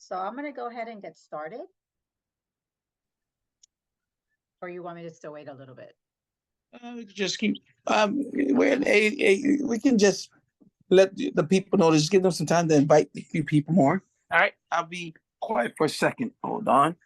So I'm going to go ahead and get started, or you want me to still wait a little bit? We can just keep. We can just let the people know. Just give them some time to invite a few people more. All right, I'll be quiet for a second. Hold on.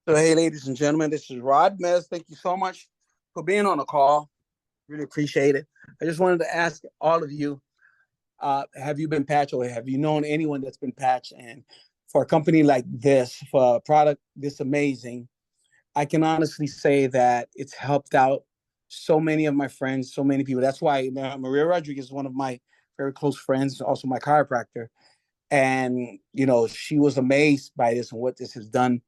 So, hey, ladies and gentlemen, this is Rod Mez. Thank you so much for being on the call. Really appreciate it. I just wanted to ask all of you, have you been patched or have you known anyone that's been patched? And for a company like this, for a product this amazing, I can honestly say that it's helped out so many of my friends, so many people. That's why Maria Rodriguez is one of my very close friends, also my chiropractor. And, she was amazed by this and what this has done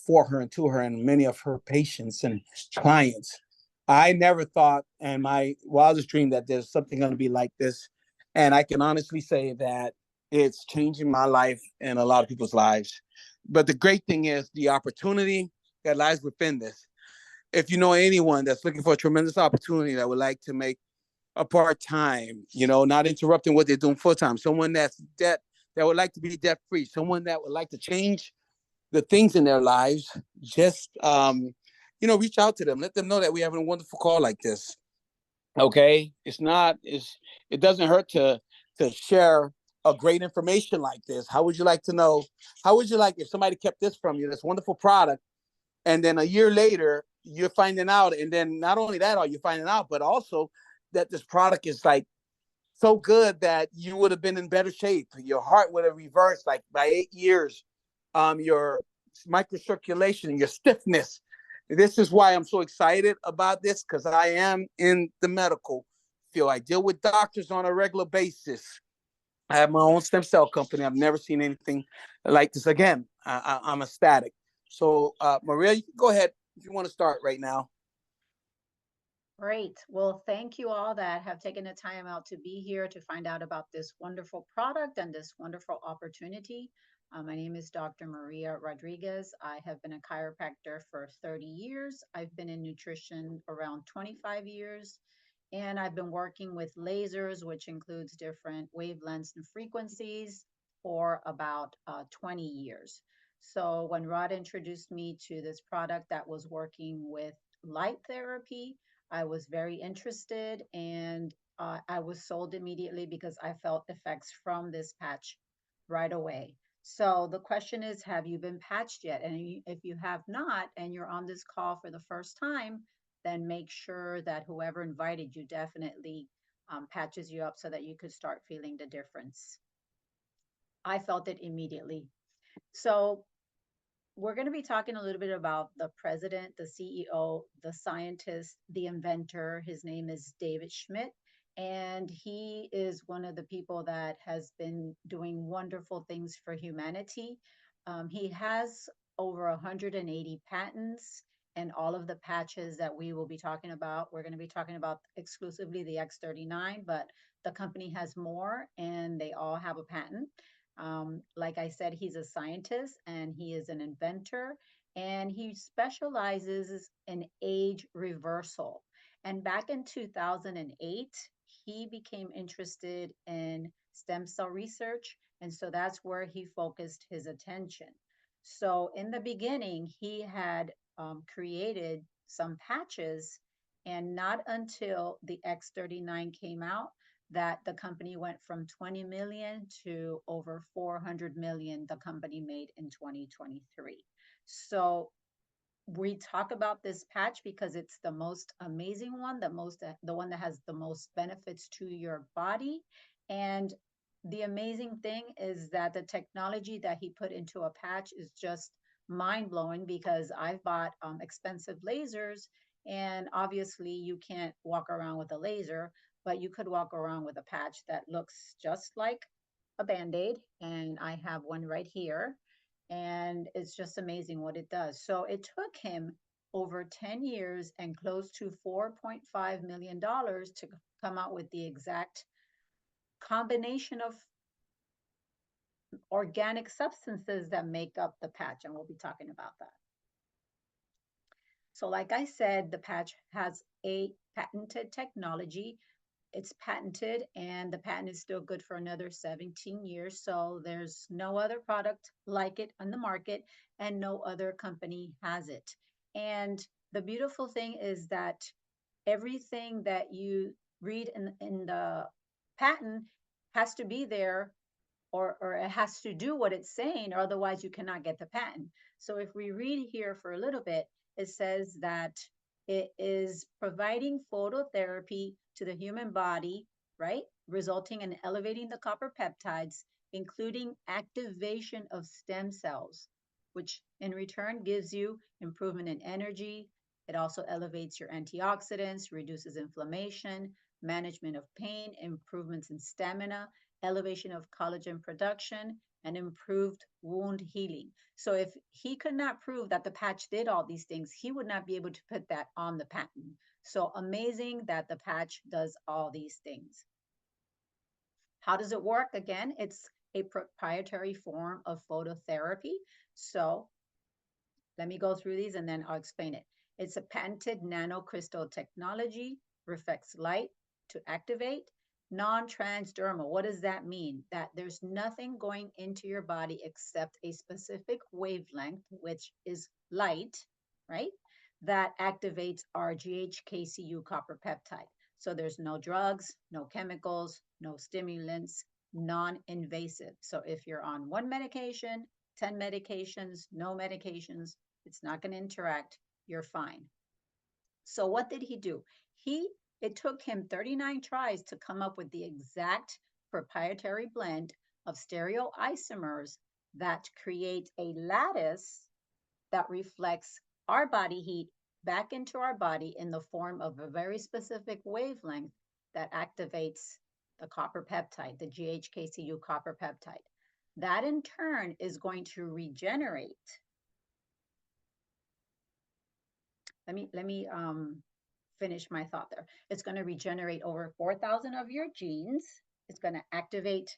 for her and to her and many of her patients and clients. I never thought in my wildest dream that there's something going to be like this. And I can honestly say that it's changing my life and a lot of people's lives. But the great thing is the opportunity that lies within this. If you know anyone that's looking for a tremendous opportunity that would like to make a part time, not interrupting what they're doing full time, someone that would like to be debt free, someone that would like to change the things in their lives, just reach out to them. Let them know that we have a wonderful call like this. Okay, it doesn't hurt to share a great information like this. How would you like to know? How would you like if somebody kept this from you, this wonderful product, and then a year later you're finding out, and then not only that are you finding out, but also that this product is like so good that you would have been in better shape. Your heart would have reversed like by 8 years. Your microcirculation, your stiffness. This is why I'm so excited about this, because I am in the medical field. I deal with doctors on a regular basis. I have my own stem cell company. I've never seen anything like this. Again, I'm ecstatic. So, Maria, you can go ahead if you want to start right now. Great. Well, thank you all that have taken the time out to be here to find out about this wonderful product and this wonderful opportunity. My name is Dr. Maria Rodriguez. I have been a chiropractor for 30 years. I've been in nutrition around 25 years. And I've been working with lasers, which includes different wavelengths and frequencies, for about 20 years. So when Rod introduced me to this product that was working with light therapy, I was very interested, and I was sold immediately because I felt effects from this patch right away. So the question is, have you been patched yet? And if you have not, and you're on this call for the first time, then make sure that whoever invited you definitely patches you up so that you could start feeling the difference. I felt it immediately. So we're going to be talking a little bit about the president, the CEO, the scientist, the inventor. His name is David Schmidt, and he is one of the people that has been doing wonderful things for humanity. He has over 180 patents, and all of the patches that we will be talking about, we're going to be talking about exclusively the X39, but the company has more, and they all have a patent. Like I said, he's a scientist and he is an inventor, and he specializes in age reversal. And back in 2008, he became interested in stem cell research. And so that's where he focused his attention. So in the beginning, he had created some patches, and not until the X39 came out that the company went from 20 million to over 400 million the company made in 2023. So we talk about this patch because it's the most amazing one, the one that has the most benefits to your body. And the amazing thing is that the technology that he put into a patch is just mind blowing, because I've bought expensive lasers, and obviously you can't walk around with a laser, but you could walk around with a patch that looks just like a Band-Aid. And I have one right here. And it's just amazing what it does. So it took him over 10 years and close to $4.5 million to come out with the exact combination of organic substances that make up the patch. And we'll be talking about that. So like I said, the patch has a patented technology. It's patented and the patent is still good for another 17 years. So there's no other product like it on the market and no other company has it. And the beautiful thing is that everything that you read in the patent has to be there, or it has to do what it's saying, or otherwise you cannot get the patent. So if we read here for a little bit, it says that it is providing phototherapy to the human body, right? Resulting in elevating the copper peptides, including activation of stem cells, which in return gives you improvement in energy. It also elevates your antioxidants, reduces inflammation, management of pain, improvements in stamina, elevation of collagen production, and improved wound healing. So if he could not prove that the patch did all these things, he would not be able to put that on the patent. So amazing that the patch does all these things. How does it work? Again, it's a proprietary form of phototherapy. So let me go through these and then I'll explain it. It's a patented nanocrystal technology, reflects light to activate, non-transdermal. What does that mean? That there's nothing going into your body except a specific wavelength, which is light, right? That activates our GHKCU copper peptide. So there's no drugs, no chemicals, no stimulants, non-invasive. So if you're on one medication, 10 medications, no medications, it's not going to interact, you're fine. So what did he do? It took him 39 tries to come up with the exact proprietary blend of stereoisomers that create a lattice that reflects our body heat back into our body in the form of a very specific wavelength that activates the copper peptide, the GHKCU copper peptide. That in turn is going to regenerate. Let me finish my thought there. It's going to regenerate over 4,000 of your genes. It's going to activate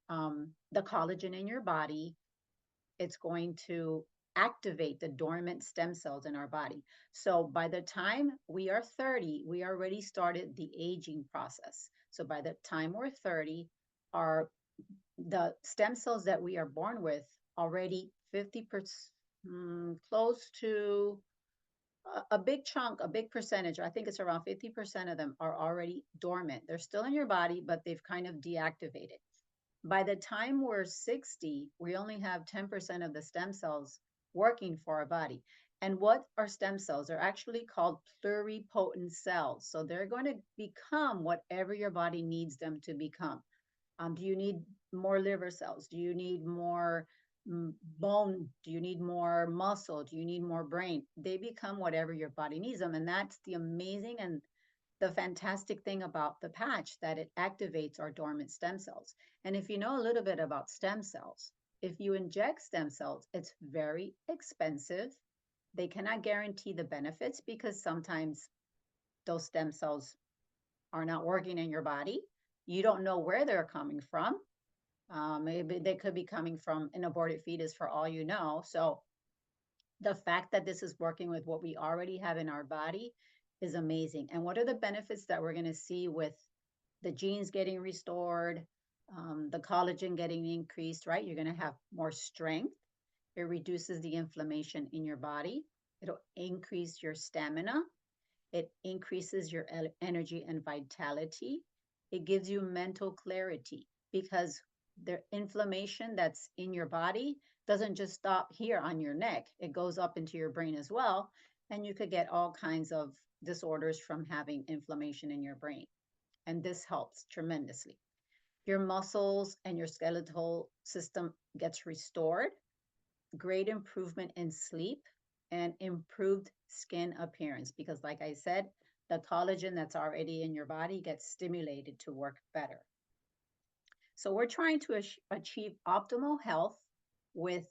the collagen in your body. It's going to activate the dormant stem cells in our body. So by the time we are 30, we already started the aging process. So by the time we're 30, the stem cells that we are born with already 50%, close to a big chunk, a big percentage, I think it's around 50% of them are already dormant. They're still in your body, but they've kind of deactivated. By the time we're 60, we only have 10% of the stem cells working for our body. And what are stem cells? They're actually called pluripotent cells. So they're going to become whatever your body needs them to become. Do you need more liver cells? Do you need more bone? Do you need more muscle? Do you need more brain? They become whatever your body needs them. And that's the amazing and the fantastic thing about the patch, that it activates our dormant stem cells. And if you know a little bit about stem cells, if you inject stem cells, it's very expensive. They cannot guarantee the benefits because sometimes those stem cells are not working in your body. You don't know where they're coming from. Maybe they could be coming from an aborted fetus for all you know. So the fact that this is working with what we already have in our body is amazing. And what are the benefits that we're going to see with the genes getting restored, the collagen getting increased, right? You're going to have more strength. It reduces the inflammation in your body. It'll increase your stamina. It increases your energy and vitality. It gives you mental clarity because the inflammation that's in your body doesn't just stop here on your neck. It goes up into your brain as well. And you could get all kinds of disorders from having inflammation in your brain. And this helps tremendously. Your muscles and your skeletal system gets restored, great improvement in sleep, and improved skin appearance. Because like I said, the collagen that's already in your body gets stimulated to work better. So we're trying to achieve optimal health with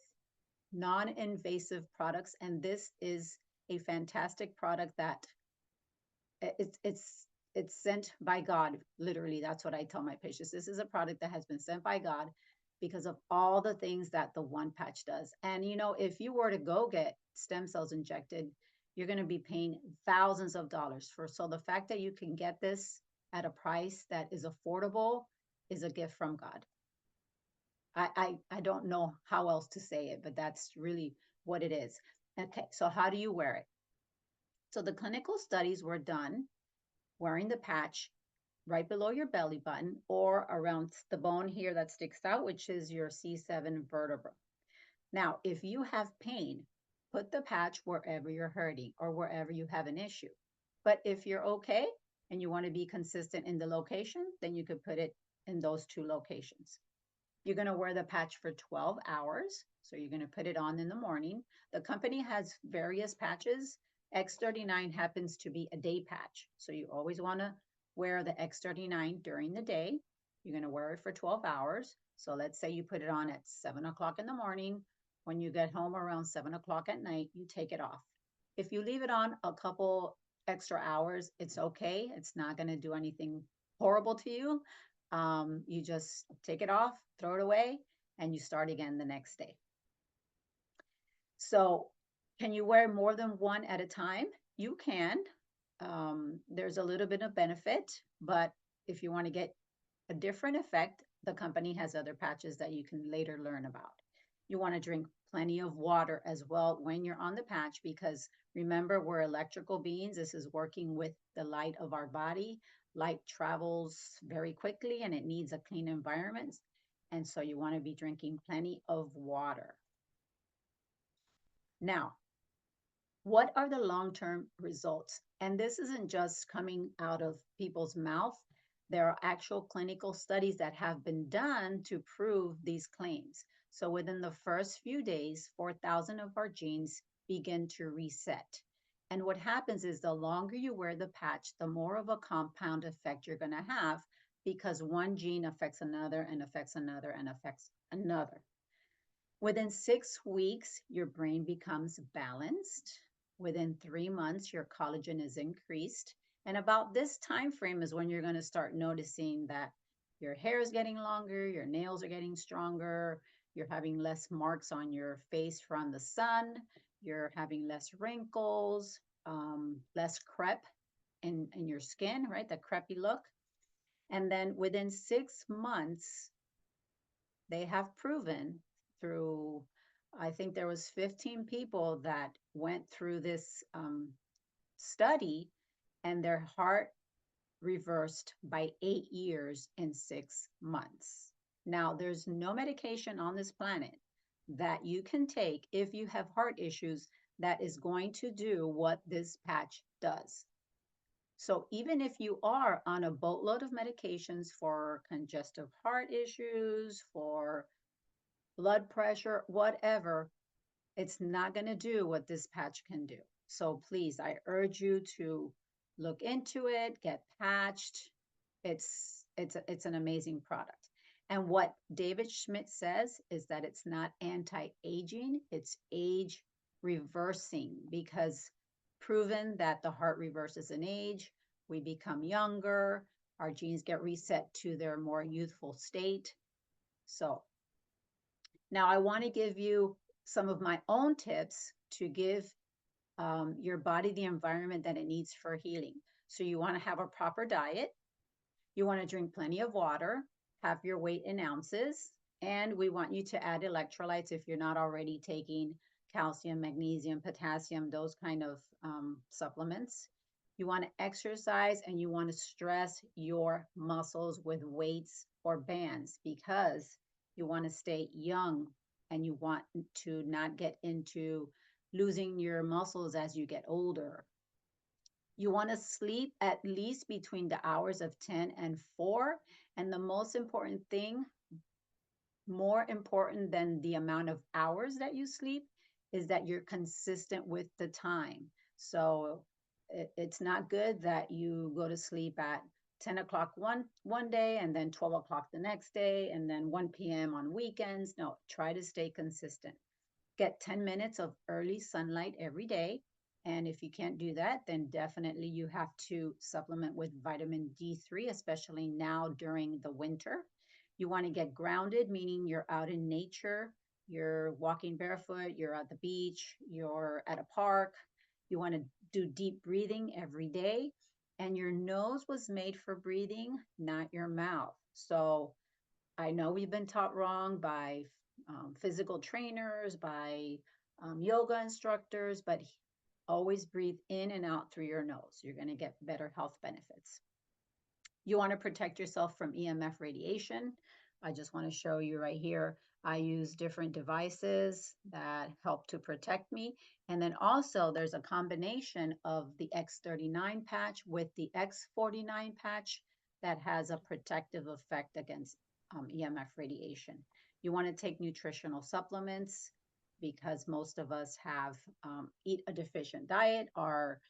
non-invasive products, and this is a fantastic product that it's sent by God. Literally, that's what I tell my patients. This is a product that has been sent by God because of all the things that the one patch does. And you know, if you were to go get stem cells injected, you're going to be paying thousands of dollars for. So the fact that you can get this at a price that is affordable is a gift from God. I don't know how else to say it, but that's really what it is. Okay, so how do you wear it? So the clinical studies were done wearing the patch right below your belly button or around the bone here that sticks out, which is your C7 vertebra. Now, if you have pain, put the patch wherever you're hurting or wherever you have an issue. But if you're okay and you want to be consistent in the location, then you could put it in those two locations. You're going to wear the patch for 12 hours. So you're going to put it on in the morning. The company has various patches. X39 happens to be a day patch. So you always want to wear the X39 during the day. You're going to wear it for 12 hours. So let's say you put it on at 7 o'clock in the morning. When you get home around 7 o'clock at night, you take it off. If you leave it on a couple extra hours, it's okay. It's not going to do anything horrible to you. You just take it off, throw it away, and you start again the next day. So, can you wear more than one at a time? You can. There's a little bit of benefit, but if you want to get a different effect, the company has other patches that you can later learn about. You want to drink plenty of water as well when you're on the patch because remember, we're electrical beings. This is working with the light of our body. Light travels very quickly and it needs a clean environment. And so you want to be drinking plenty of water. Now, what are the long-term results? And this isn't just coming out of people's mouth. There are actual clinical studies that have been done to prove these claims. So within the first few days, 4,000 of our genes begin to reset. And what happens is the longer you wear the patch, the more of a compound effect you're going to have because one gene affects another and affects another and affects another. Within 6 weeks, your brain becomes balanced. Within 3 months, your collagen is increased. And about this time frame is when you're going to start noticing that your hair is getting longer, your nails are getting stronger, you're having less marks on your face from the sun, you're having less wrinkles, less crep in your skin, right? The crepey look. And then within 6 months, they have proven through, I think there was 15 people that went through this study and their heart reversed by 8 years in 6 months. Now, there's no medication on this planet that you can take if you have heart issues that is going to do what this patch does. So even if you are on a boatload of medications for congestive heart issues, for blood pressure, whatever, it's not going to do what this patch can do. So please, I urge you to look into it, get patched. It's an amazing product. And what David Schmidt says is that it's not anti-aging, it's age reversing because proven that the heart reverses in age, we become younger, our genes get reset to their more youthful state. So now I want to give you some of my own tips to give your body the environment that it needs for healing. So you want to have a proper diet. You want to drink plenty of water, have your weight in ounces, and we want you to add electrolytes if you're not already taking calcium, magnesium, potassium, those kind of supplements. You want to exercise and you want to stress your muscles with weights or bands because you want to stay young and you want to not get into losing your muscles as you get older. You want to sleep at least between the hours of 10 and 4. And the most important thing, more important than the amount of hours that you sleep, is that you're consistent with the time. So It's not good that you go to sleep at 10 o'clock one day and then 12 o'clock the next day and then 1 p.m. on weekends. No, try to stay consistent. Get 10 minutes of early sunlight every day. And if you can't do that, then definitely you have to supplement with vitamin D3, especially now during the winter. You want to get grounded, meaning you're out in nature, you're walking barefoot, you're at the beach, you're at a park. You want to do deep breathing every day. And your nose was made for breathing, not your mouth. So I know we've been taught wrong by physical trainers, by yoga instructors, but always breathe in and out through your nose. You're going to get better health benefits. You want to protect yourself from EMF radiation. I just want to show you right here. I use different devices that help to protect me. And then also there's a combination of the X39 patch with the X49 patch that has a protective effect against EMF radiation. You want to take nutritional supplements because most of us have eat a deficient diet. Our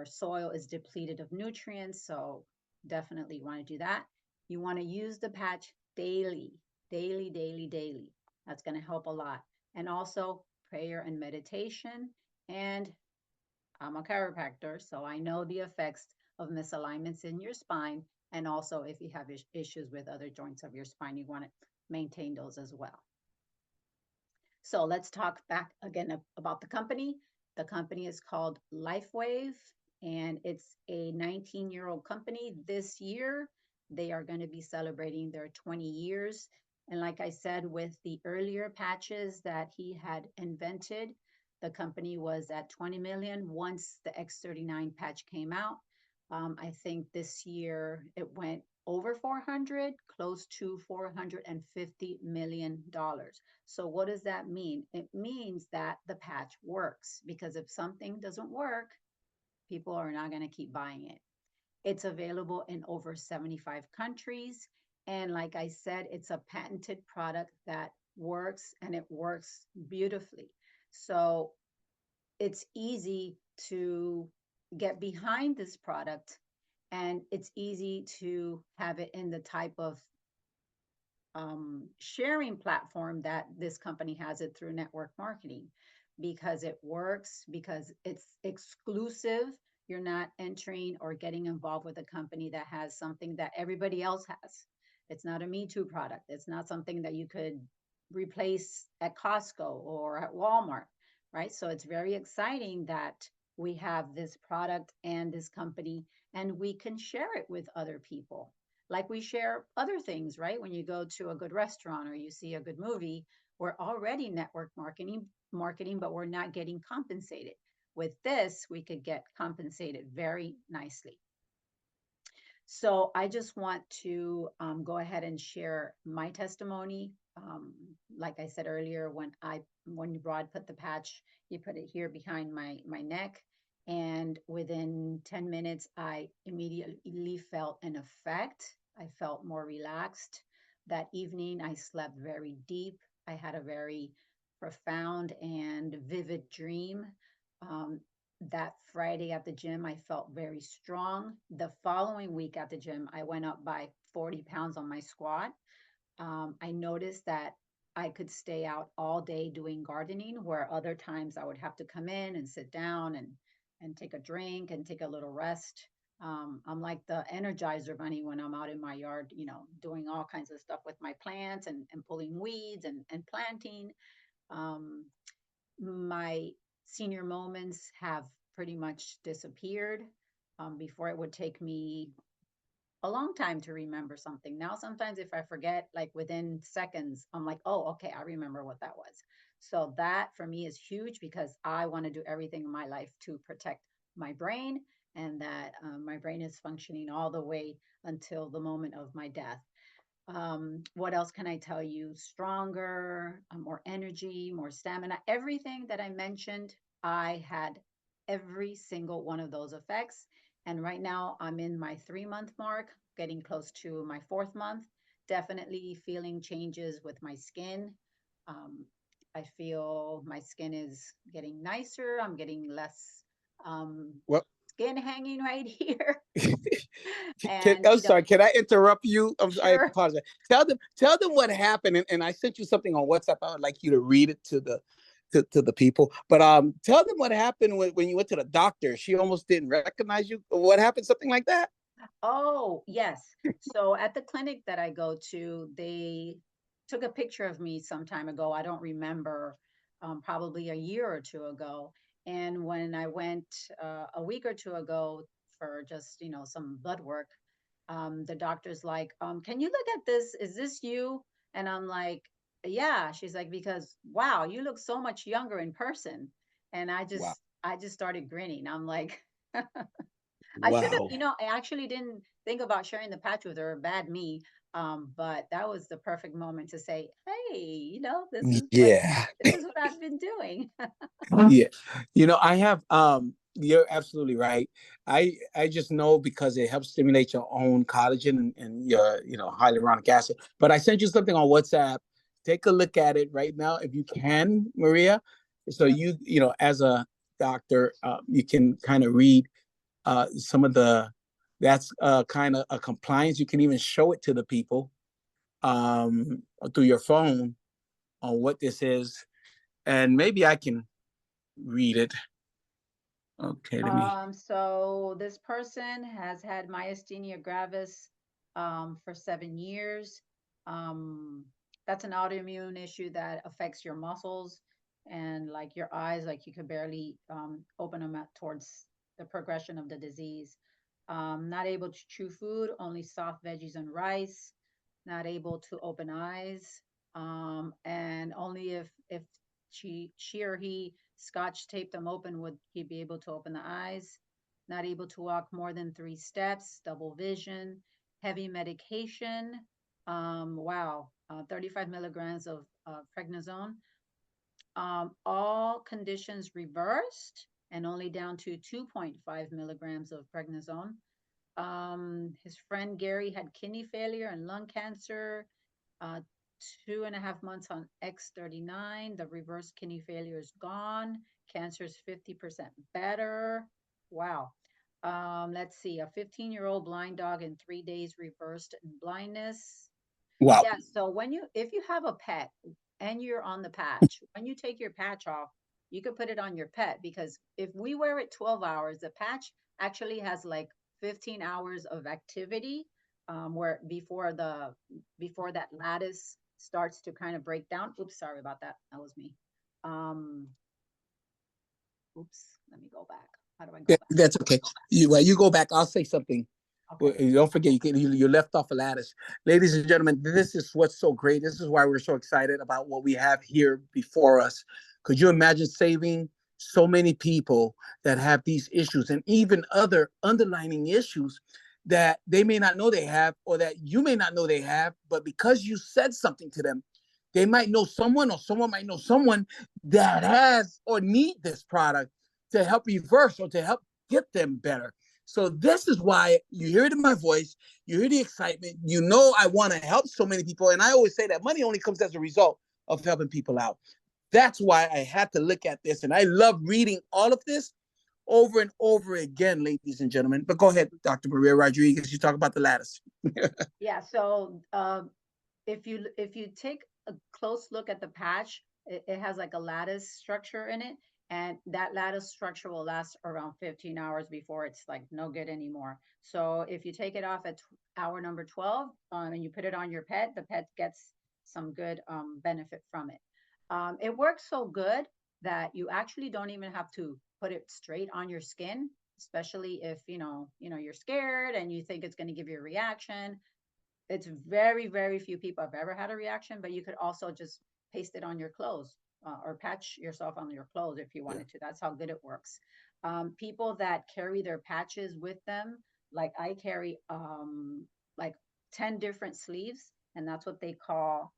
soil is depleted of nutrients, so definitely want to do that. You want to use the patch daily, daily, daily, daily. That's going to help a lot. And also prayer and meditation. And I'm a chiropractor, so I know the effects of misalignments in your spine. And also, if you have issues with other joints of your spine, you want to maintain those as well. So let's talk back again about the company. The company is called LifeWave, and it's a 19-year-old company. This year, they are going to be celebrating their 20 years. And like I said, with the earlier patches that he had invented, the company was at 20 million once the X39 patch came out. I think this year it went over 400, close to $450 million. So what does that mean? It means that the patch works, because if something doesn't work, people are not going to keep buying it. It's available in over 75 countries. And like I said, it's a patented product that works, and it works beautifully. So it's easy to get behind this product, and it's easy to have it in the type of sharing platform that this company has it through network marketing, because it works, because it's exclusive. You're not entering or getting involved with a company that has something that everybody else has. It's not a Me Too product. It's not something that you could replace at Costco or at Walmart, right? So it's very exciting that we have this product and this company, and we can share it with other people like we share other things, right? When you go to a good restaurant or you see a good movie, we're already network marketing, but we're not getting compensated. With this, we could get compensated very nicely. So I just want to go ahead and share my testimony. Like I said earlier, when Rod put the patch, he put it here behind my neck, and within 10 minutes, I immediately felt an effect. I felt more relaxed. That evening, I slept very deep. I had a very profound and vivid dream. Um, that Friday at the gym, I felt very strong. The following week at the gym, I went up by 40 pounds on my squat. I noticed that I could stay out all day doing gardening, where other times I would have to come in and sit down and take a drink and take a little rest. I'm like the Energizer Bunny when I'm out in my yard, doing all kinds of stuff with my plants and pulling weeds and planting. Um, my senior moments have pretty much disappeared. Before, it would take me a long time to remember something. Now, sometimes if I forget, like within seconds, I'm like, oh, okay, I remember what that was. So that for me is huge, because I want to do everything in my life to protect my brain, and that my brain is functioning all the way until the moment of my death. What else can I tell you? Stronger, more energy, more stamina. Everything that I mentioned, I had every single one of those effects. And right now, I'm in my 3 month mark, getting close to my fourth month. Definitely feeling changes with my skin. Um, I feel my skin is getting nicer. I'm getting less. Um, Well, skin hanging right here. Can, And, I'm sorry. Can I interrupt you? I sure. apologize. Tell them what happened, and I sent you something on WhatsApp. I would like you to read it to the people. But tell them what happened when you went to the doctor. She almost didn't recognize you. What happened? Something like that. Oh, yes. So at the clinic that I go to, they took a picture of me some time ago. I don't remember, probably a year or two ago. And when I went a week or two ago for just, some blood work, the doctor's like, can you look at this? Is this you? And I'm like, yeah. She's like, because wow, you look so much younger in person. And Wow. I just started grinning. I'm like, I should have, Wow. I actually didn't think about sharing the patch with her, bad me. But that was the perfect moment to say, hey, Yeah. this is what I've been doing. Yeah. I have you're absolutely right. I just know because it helps stimulate your own collagen and your, hyaluronic acid. But I sent you something on WhatsApp. Take a look at it right now if you can, Maria. So Sure. as a doctor, you can kind of read some of that's kind of a compliance. You can even show it to the people through your phone on what this is. And maybe I can read it. Okay, let me. So this person has had myasthenia gravis for 7 years. Um, that's an autoimmune issue that affects your muscles and like your eyes, like you could barely open them up towards the progression of the disease. Not able to chew food, only soft veggies and rice. Not able to open eyes, and only if she or he scotch taped them open would he be able to open the eyes. Not able to walk more than 3 steps, double vision, heavy medication. Wow, 35 milligrams of prednisone. All conditions reversed and only down to 2.5 milligrams of prednisone. His friend Gary had kidney failure and lung cancer. Uh, 2.5 months on X39. The reverse kidney failure is gone. Cancer is 50% better. Wow. Let's see. A 15-year-old blind dog in 3 days reversed in blindness. Wow. Yeah, so if you have a pet and you're on the patch, when you take your patch off, you could put it on your pet because if we wear it 12 hours, the patch actually has like 15 hours of activity, where before that lattice starts to kind of break down. Oops, sorry about that. That was me. Um, oops, let me go back. How do I go back? That's okay. You go back. I'll say something. Well, Okay. don't forget, you left off a lattice. Ladies and gentlemen, this is what's so great. This is why we're so excited about what we have here before us. Could you imagine saving so many people that have these issues and even other underlining issues that they may not know they have or that you may not know they have, but because you said something to them, they might know someone or someone might know someone that has or need this product to help reverse or to help get them better. So this is why you hear it in my voice, you hear the excitement, I want to help so many people. And I always say that money only comes as a result of helping people out. That's why I had to look at this. And I love reading all of this over and over again, ladies and gentlemen. But go ahead, Dr. Maria Rodriguez, you talk about the lattice. Yeah, so if you take a close look at the patch, it has like a lattice structure in it, and that lattice structure will last around 15 hours before it's like no good anymore. So if you take it off at hour number 12, and you put it on your pet, the pet gets some good benefit from it. It works so good that you actually don't even have to put it straight on your skin, especially if you're scared and you think it's going to give you a reaction. It's very, very few people have ever had a reaction, but you could also just paste it on your clothes, or patch yourself on your clothes if you Yeah. wanted to. That's how good it works. People that carry their patches with them, like I carry like 10 different sleeves, and that's what they call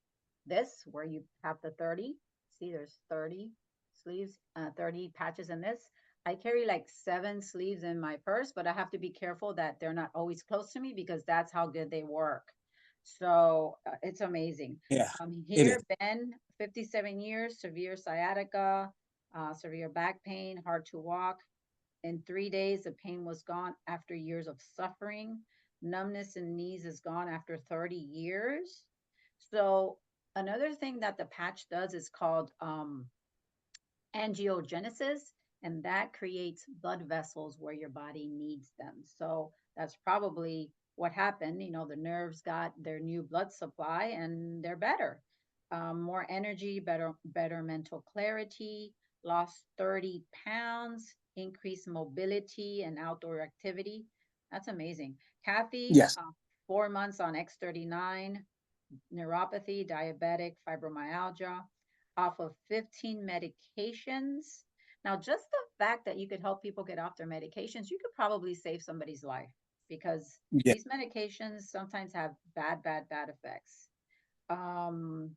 this, where you have the 30. See, there's 30 sleeves, 30 patches in this. I carry like 7 sleeves in my purse, but I have to be careful that they're not always close to me because that's how good they work. So it's amazing. Yeah, it is. Here, Ben, 57 years, severe sciatica, severe back pain, hard to walk. In 3 days, the pain was gone after years of suffering. Numbness in knees is gone after 30 years. So another thing that the patch does is called angiogenesis, and that creates blood vessels where your body needs them. So that's probably what happened. The nerves got their new blood supply and they're better. More energy, better mental clarity, lost 30 pounds, increased mobility and outdoor activity. That's amazing. Kathy, Yes. 4 months on X39, neuropathy, diabetic, fibromyalgia, off of 15 medications. Now, just the fact that you could help people get off their medications, you could probably save somebody's life because Yeah. these medications sometimes have bad effects. Um,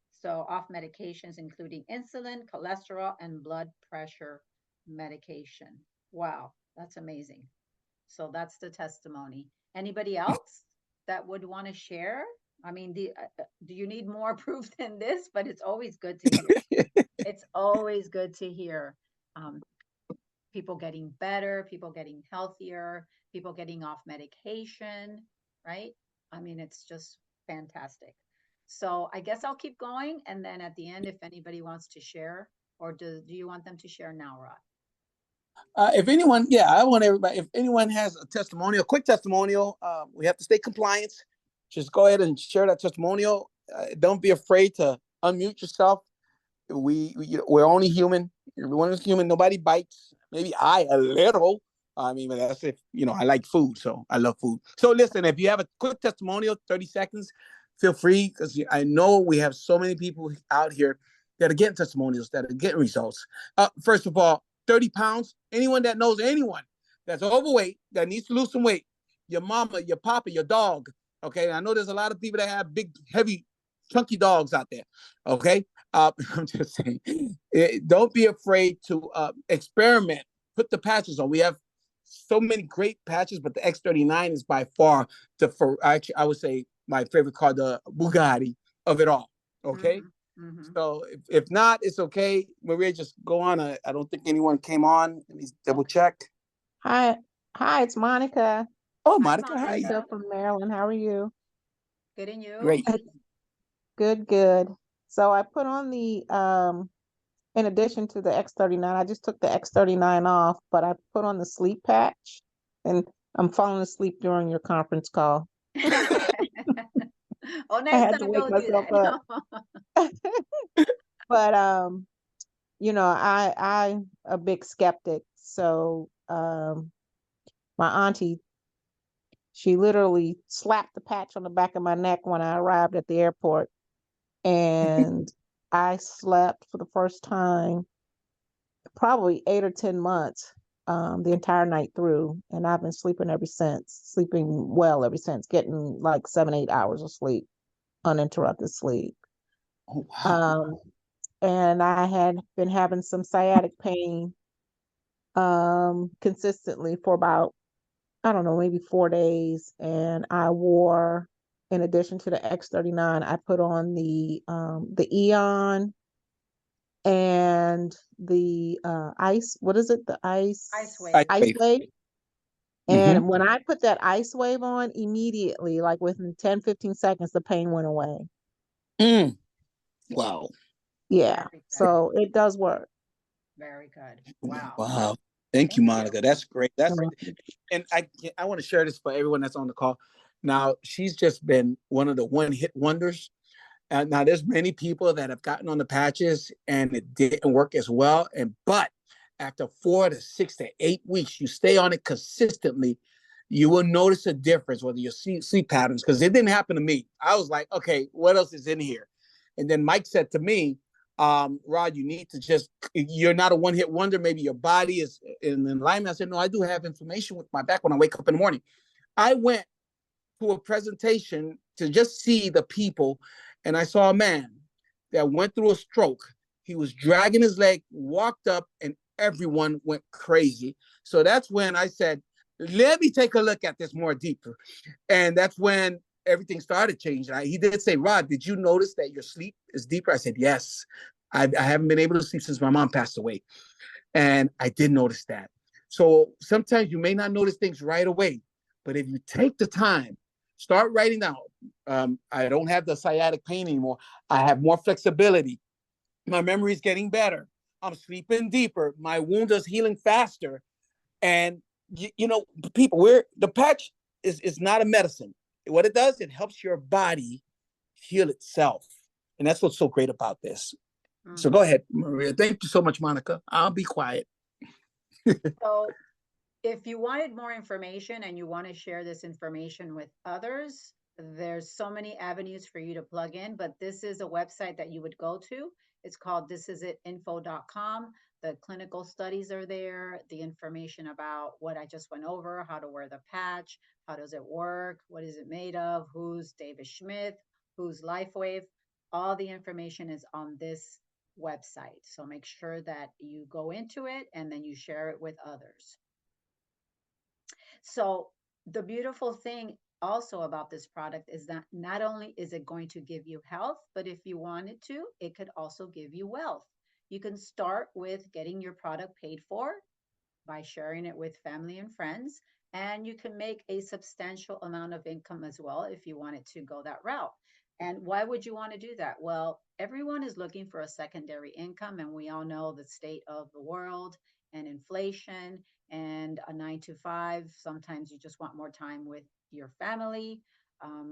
so, off medications, including insulin, cholesterol, and blood pressure medication. Wow, that's amazing. So that's the testimony. Anybody else that would want to share? I mean, do you need more proof than this? But it's always good to hear. It's always good to hear um, people getting better, people getting healthier, people getting off medication, right? I mean, it's just fantastic. So I guess I'll keep going. And then at the end, if anybody wants to share, or do you want them to share now, Rod? If anyone, yeah, I want everybody, if anyone has a testimonial, a quick testimonial, we have to stay compliant. Just go ahead and share that testimonial. Don't be afraid to unmute yourself. We're only human. Everyone is human. Nobody bites. Maybe I a little. I mean, but that's if I like food, so I love food. So listen, if you have a quick testimonial, 30 seconds, feel free because I know we have so many people out here that are getting testimonials, that are getting results. First of all, 30 pounds. Anyone that knows anyone that's overweight that needs to lose some weight, your mama, your papa, your dog. Okay, I know there's a lot of people that have big, heavy, chunky dogs out there. Okay, I'm just saying, don't be afraid to experiment. Put the patches on. We have so many great patches, but the X39 is by far actually, I would say my favorite car, the Bugatti of it all. Okay. Mm-hmm. Mm-hmm. So if not, it's okay. Maria, just go on. I don't think anyone came on. Let me double Okay. check. Hi, it's Monica. Oh, Hi, Monica, hi. Monica Monica. from Maryland. How are you? Good in you? Great. Good, good. So I put on in addition to the X39, I just took the X39 off, but I put on the sleep patch and I'm falling asleep during your conference call. Oh, I next had to time wake don't do myself up. that. But I'm a big skeptic. So my auntie, she literally slapped the patch on the back of my neck when I arrived at the airport. And I slept for the first time probably 8 or 10 months, the entire night through, and I've been sleeping ever since, sleeping well ever since, getting like 7, 8 hours of sleep, uninterrupted sleep. Oh, wow. And I had been having some sciatic pain consistently for about, I don't know, maybe 4 days, and I wore, in addition to the X39, I put on the Eon and the ice, what is it? The Ice wave. ice wave. Mm-hmm. And when I put that ice wave on, immediately, like within 10, 15 seconds, the pain went away. Wow. Yeah. Very good. So it does work. Very good. Wow. Wow. Thank you, Thank you. Monica. That's great. That's Mhm. and I want to share this for everyone that's on the call. Now, she's just been one of the one-hit wonders. Now, there's many people that have gotten on the patches and it didn't work as well. But after 4 to 6 to 8 weeks, you stay on it consistently, you will notice a difference whether your sleep patterns, because it didn't happen to me. I was like, okay, what else is in here? And then Mike said to me, Rod, you need to you're not a one-hit wonder. Maybe your body is in alignment. I said, no, I do have inflammation with my back when I wake up in the morning. I went to a presentation to just see the people, and I saw a man that went through a stroke. He was dragging his leg, walked up, and everyone went crazy. So that's when I said, let me take a look at this more deeper. And that's when everything started changing. He did say, Rod, did you notice that your sleep is deeper? I said, yes. I haven't been able to sleep since my mom passed away. And I did notice that. So sometimes you may not notice things right away, but if you take the time, start writing down. I don't have the sciatic pain anymore. I have more flexibility. My memory is getting better. I'm sleeping deeper. My wound is healing faster. And you know, people, we're the patch is not a medicine. What it does, it helps your body heal itself. And that's what's so great about this. So go Mhm. ahead, Maria. Thank you so much, Monica. I'll be quiet. So if you wanted more information and you want to share this information with others, there's so many avenues for you to plug in, but this is a website that you would go to. It's called thisisitinfo.com. The clinical studies are there, the information about what I just went over, how to wear the patch, how does it work, what is it made of, who's David Schmidt, who's LifeWave. All the information is on this website. So make sure that you go into it and then you share it with others. So the beautiful thing also about this product is that not only is it going to give you health, but if you wanted to, it could also give you wealth. You can start with getting your product paid for by sharing it with family and friends, and you can make a substantial amount of income as well if you wanted to go that route. And why would you want to do that? Well, everyone is looking for a secondary income, and we all know the state of the world and inflation and a 9 to 5. Sometimes you just want more time with your family.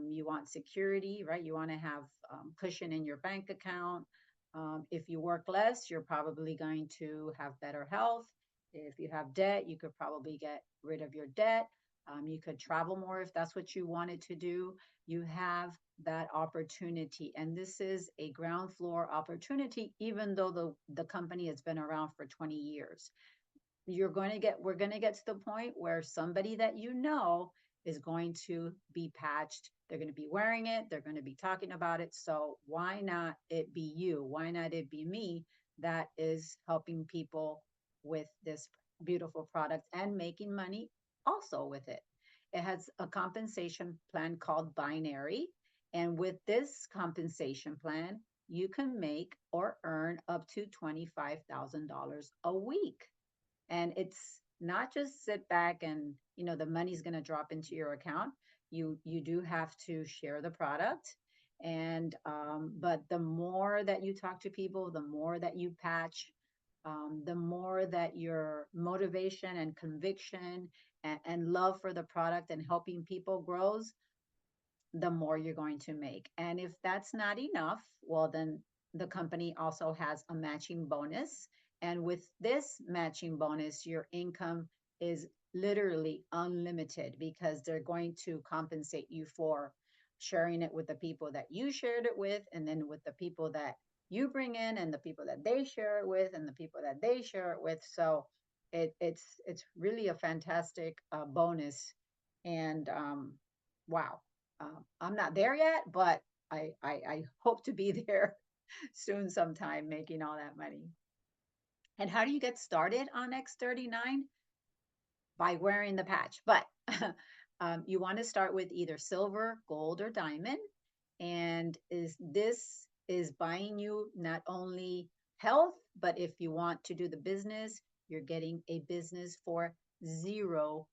You want security, right? You want to have cushion in your bank account. If you work less, you're probably going to have better health. If you have debt, you could probably get rid of your debt. You could travel more if that's what you wanted to do. You have that opportunity. And this is a ground floor opportunity, even though the company has been around for 20 years. We're going to get to the point where somebody that you know is going to be patched. They're going to be wearing it. They're going to be talking about it. So why not it be you? Why not it be me that is helping people with this beautiful product and making money also with it? It has a compensation plan called Binary. And with this compensation plan, you can make or earn up to $25,000 a week. And it's not just sit back and the money's going to drop into your account. You do have to share the product. And but the more that you talk to people, the more that you patch, the more that your motivation and conviction and love for the product and helping people grows, the more you're going to make. And if that's not enough, well, then the company also has a matching bonus. And with this matching bonus, your income is literally unlimited because they're going to compensate you for sharing it with the people that you shared it with, and then with the people that you bring in, and the people that they share it with, and the people that they share it with. So it's really a fantastic bonus. And wow, I'm not there yet, but I hope to be there soon sometime making all that money. And how do you get started on X39? By wearing the patch. But you want to start with either silver, gold, or diamond. And this is buying you not only health, but if you want to do the business, you're getting a business for $0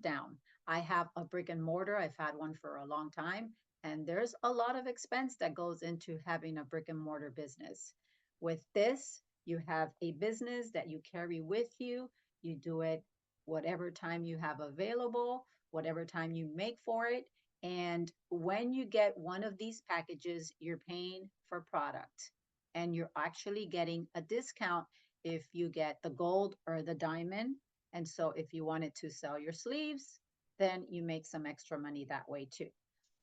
down. I have a brick and mortar. I've had one for a long time, and there's a lot of expense that goes into having a brick and mortar business. With this, you have a business that you carry with you. You do it whatever time you have available, whatever time you make for it. And when you get one of these packages, you're paying for product and you're actually getting a discount if you get the gold or the diamond. And so if you wanted to sell your sleeves, then you make some extra money that way too.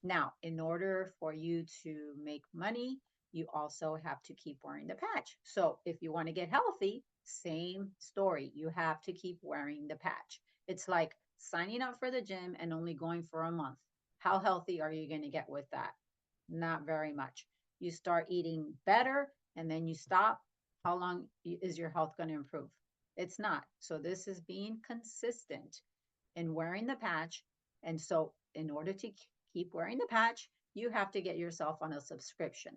Now, in order for you to make money, you also have to keep wearing the patch. So if you want to get healthy, same story. You have to keep wearing the patch. It's like signing up for the gym and only going for a month. How healthy are you going to get with that? Not very much. You start eating better and then you stop. How long is your health going to improve? It's not. So this is being consistent in wearing the patch. And so in order to keep wearing the patch, you have to get yourself on a subscription.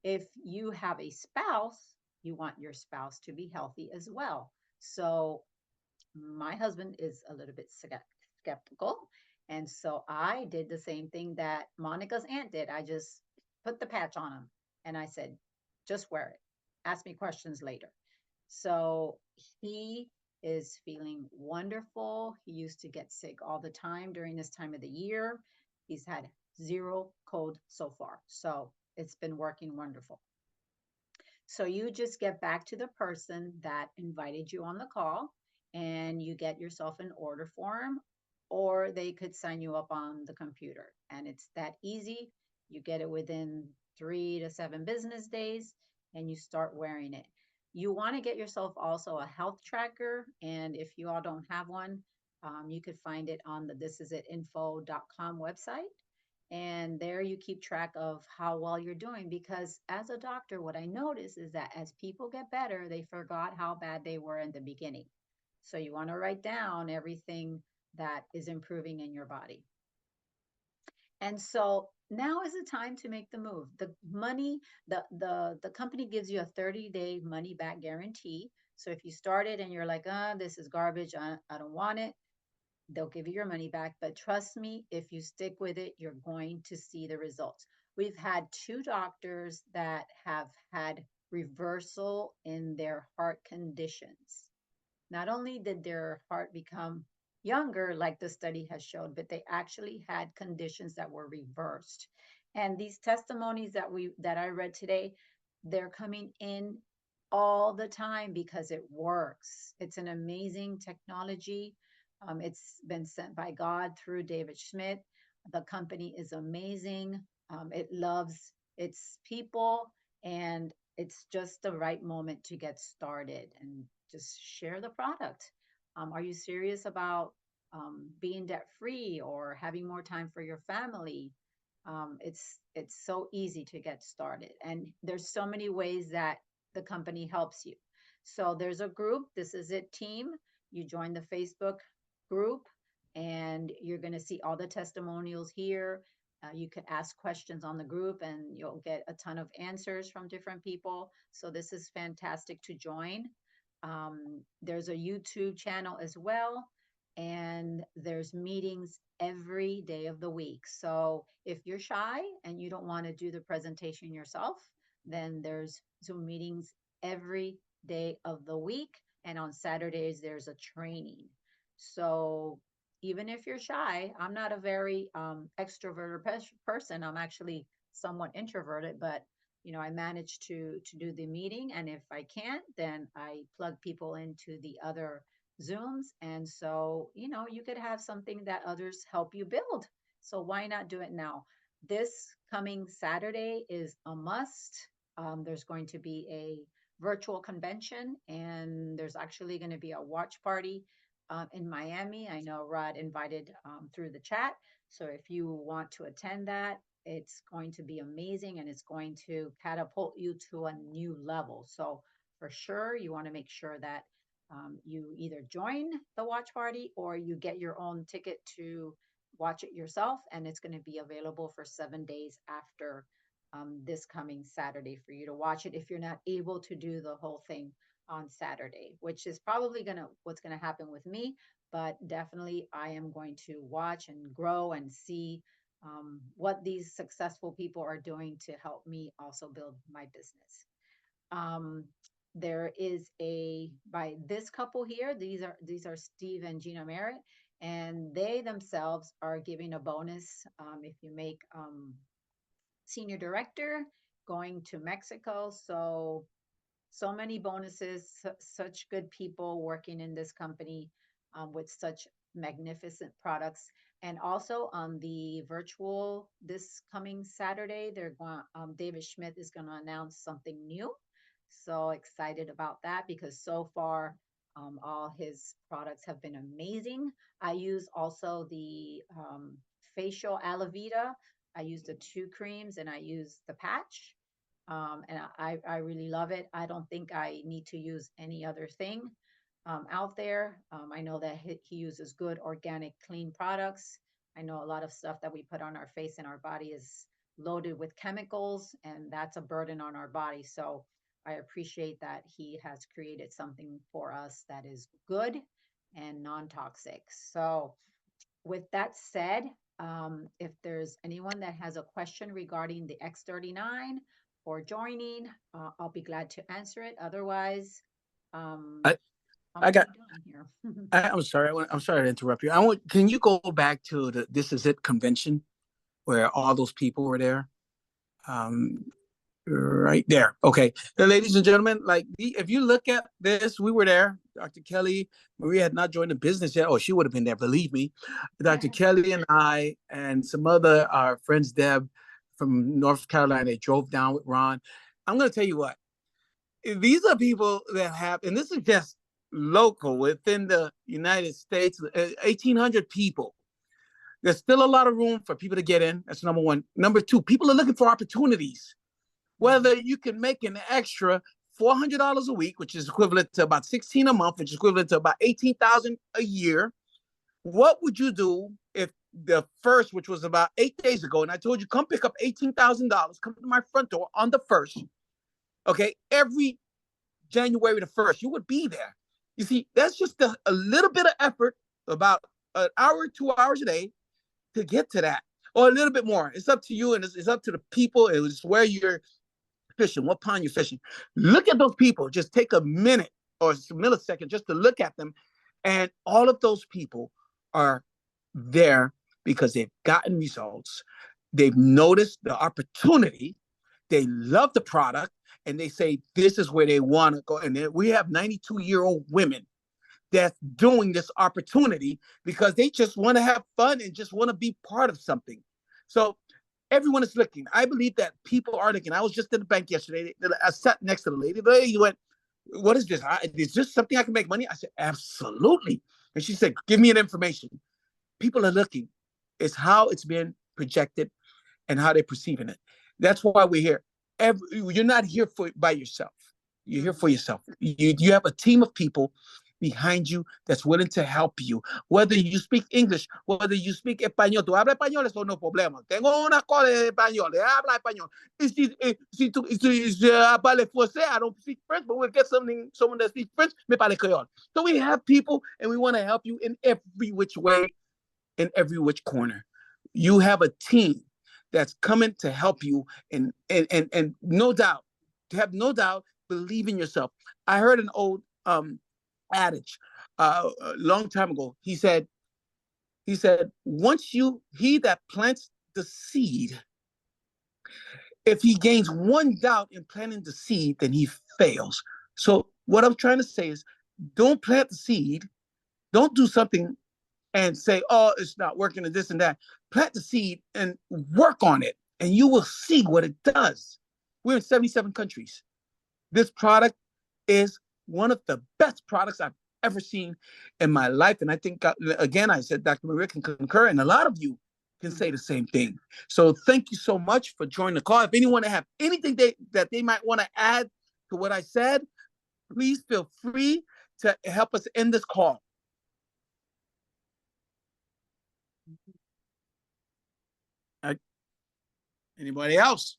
If you have a spouse, you want your spouse to be healthy as well. So My husband is a little bit skeptical. And so I did the same thing that Monica's aunt did. I just put the patch on him and I said, just wear it. Ask me questions later. So he is feeling wonderful. He used to get sick all the time during this time of the year. He's had zero cold so far. So it's been working wonderful. So you just get back to the person that invited you on the call and you get yourself an order form, or they could sign you up on the computer. And it's that easy. You get it within 3 to 7 business days and you start wearing it. You want to get yourself also a health tracker. And if you all don't have one, you could find it on the thisisitinfo.com website, and there you keep track of how well you're doing, because as a doctor, what I notice is that as people get better, they forgot how bad they were in the beginning. So you want to write down everything that is improving in your body. And so now is the time to make the move. The money, the company gives you a 30-day money back guarantee. So if you started and you're like, this is garbage, I don't want it, they'll give you your money back. But trust me, if you stick with it, you're going to see the results. We've had 2 doctors that have had reversal in their heart conditions. Not only did their heart become younger, like the study has showed, but they actually had conditions that were reversed. And these testimonies that I read today, they're coming in all the time because it works. It's an amazing technology. It's been sent by God through David Schmidt. The company is amazing. It loves its people, and it's just the right moment to get started and just share the product. Are you serious about being debt free or having more time for your family? It's so easy to get started, and there's so many ways that the company helps you. So there's a group. This is it, team. You join the Facebook group, and you're going to see all the testimonials here. You could ask questions on the group and you'll get a ton of answers from different people. So this is fantastic to join. There's a YouTube channel as well, and there's meetings every day of the week. So if you're shy and you don't want to do the presentation yourself, then there's Zoom meetings every day of the week. And on Saturdays, there's a training. So even if you're shy, I'm not a very extroverted person. I'm actually somewhat introverted, but I manage to do the meeting, and if I can't, then I plug people into the other Zooms. And so, you could have something that others help you build. So why not do it now? This coming Saturday is a must. There's going to be a virtual convention, and there's actually going to be a watch party in Miami. I know Rod invited through the chat. So if you want to attend that, it's going to be amazing, and it's going to catapult you to a new level. So for sure, you want to make sure that you either join the watch party or you get your own ticket to watch it yourself. And it's going to be available for 7 days after this coming Saturday for you to watch it if you're not able to do the whole thing on Saturday, which is probably what's going to happen with me. But definitely, I am going to watch and grow and see what these successful people are doing to help me also build my business. Um, there is by this couple here. These are Steve and Gina Merritt, and they themselves are giving a bonus if you make senior director going to Mexico. So many bonuses, such good people working in this company with such magnificent products. And also on the virtual this coming Saturday, David Schmidt is going to announce something new. So excited about that, because so far all his products have been amazing. I use also the facial aloe vera. I use the 2 creams and I use the patch. And I really love it. I don't think I need to use any other thing out there. I know that he uses good, organic, clean products. I know a lot of stuff that we put on our face and our body is loaded with chemicals, and that's a burden on our body. So I appreciate that he has created something for us that is good and non-toxic. So with that said, if there's anyone that has a question regarding the X39 or joining, I'll be glad to answer it. Otherwise, um, I, I'm I gonna got. be done here. I'm sorry. I'm sorry to interrupt you. Can you go back to the This Is It convention where all those people were there? Um, right there. Okay. Now, ladies and gentlemen, like if you look at this, we were there. Dr. Kelly, Maria had not joined the business yet. Oh, she would have been there, believe me. Dr. Kelly and I and some other our friends, Deb from North Carolina, they drove down with Ron. I'm going to tell you what, these are people that have, and this is just local within the United States, 1,800 people. There's still a lot of room for people to get in. That's number one. Number two, people are looking for opportunities. Whether you can make an extra $400 a week, which is equivalent to about 16 a month, which is equivalent to about 18,000 a year. What would you do if the first, which was about 8 days ago, and I told you, come pick up $18,000, come to my front door on the first, okay, every January the 1st, you would be there. You see, that's just a little bit of effort, about an hour, 2 hours a day to get to that, or a little bit more. It's up to you, and it's up to the people. It's where you're fishing, what pond you're fishing. Look at those people. Just take a minute or a millisecond just to look at them. And all of those people are there because they've gotten results. They've noticed the opportunity. They love the product, and they say this is where they want to go. And we have 92-year-old women that's doing this opportunity because they just want to have fun and just want to be part of something. So everyone is looking. I believe that people are looking. I was just in the bank yesterday. I sat next to the lady. The lady went, "What is this? Is this something I can make money?" I said, "Absolutely." And she said, "Give me an information." People are looking. It's how it's been projected and how they're perceiving it. That's why we're here. You're not here by yourself. You're here for yourself. You have a team of people behind you that's willing to help you. Whether you speak English, whether you speak español, tú hablas español, eso no es problema. Tengo una escuela de español, habla español. Si parle français, I don't speak French, but we'll get someone that speaks French, me parle creole. So we have people, and we want to help you in every which way, in every which corner. You have a team that's coming to help you, and no doubt, to have no doubt, believe in yourself. I heard an old adage a long time ago. He said, he that plants the seed, if he gains one doubt in planting the seed, then he fails. So what I'm trying to say is, don't plant the seed. Don't do something and say, "Oh, it's not working," and this and that. Plant the seed and work on it, and you will see what it does. We're in 77 countries. This product is one of the best products I've ever seen in my life. And I think, again, I said Dr. Maria can concur, and a lot of you can say the same thing. So thank you so much for joining the call. If anyone have anything that they might want to add to what I said, please feel free to help us end this call. Anybody else?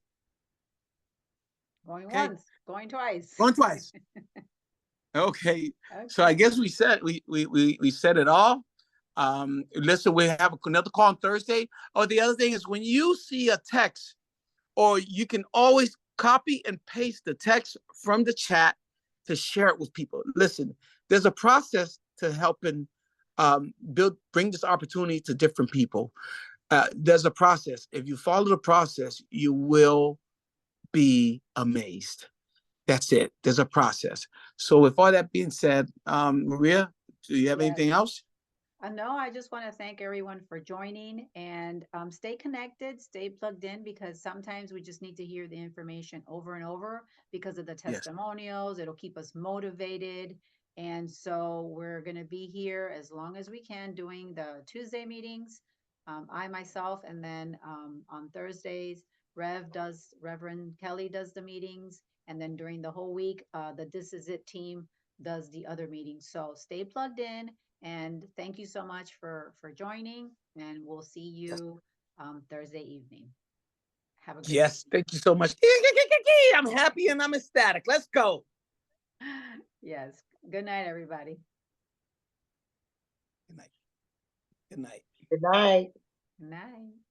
Going once, going twice. Going twice. Okay. So I guess we said it all. Listen, we have another call on Thursday. Oh, the other thing is, when you see a text, or you can always copy and paste the text from the chat to share it with people. Listen, there's a process to helping bring this opportunity to different people. There's a process. If you follow the process, you will be amazed. That's it. There's a process. So with all that being said, Maria, do you have anything else? No, I just want to thank everyone for joining, and stay connected, stay plugged in, because sometimes we just need to hear the information over and over because of the testimonials. It'll keep us motivated. And so we're going to be here as long as we can doing the Tuesday meetings. I myself, and then on Thursdays, Reverend Kelly does the meetings. And then during the whole week, the This Is It team does the other meetings. So stay plugged in. And thank you so much for joining, and we'll see you Thursday evening. Have a good evening. Thank you so much. I'm happy and I'm ecstatic. Let's go. Yes. Good night, everybody. Good night. Good night. Good night.